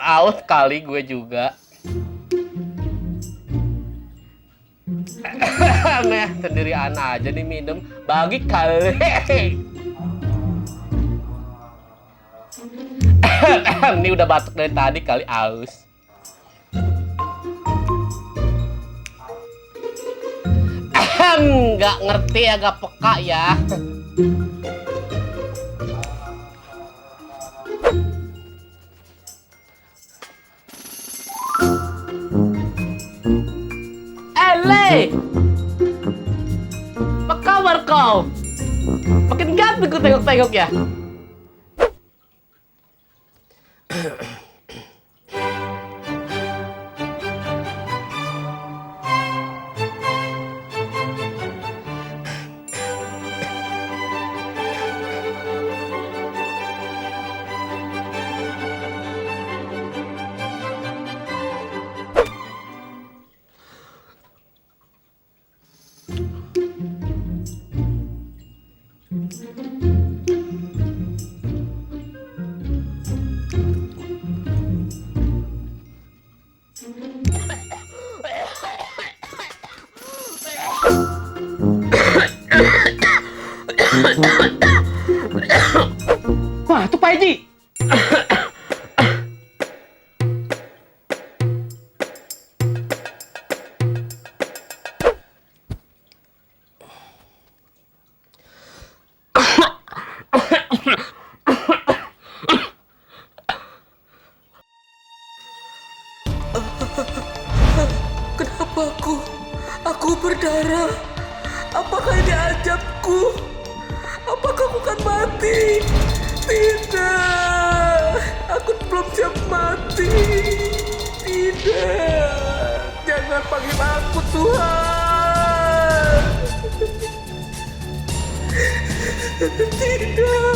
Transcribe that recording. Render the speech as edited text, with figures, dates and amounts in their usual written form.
Aus kali gue juga. Nah, sendirian aja nih minum. Bagi kali. Ini udah batuk dari tadi kali aus. Nggak ngerti, agak peka ya. Le, apa kabar kau? Makin ganteng ku tengok-tengok ya. Wah, itu Pak Haji. Kenapa aku berdarah? Apakah ini ajabku? Apakah aku akan mati? Tidak, aku belum siap mati. Tidak, jangan panggil aku Tuhan. Tidak.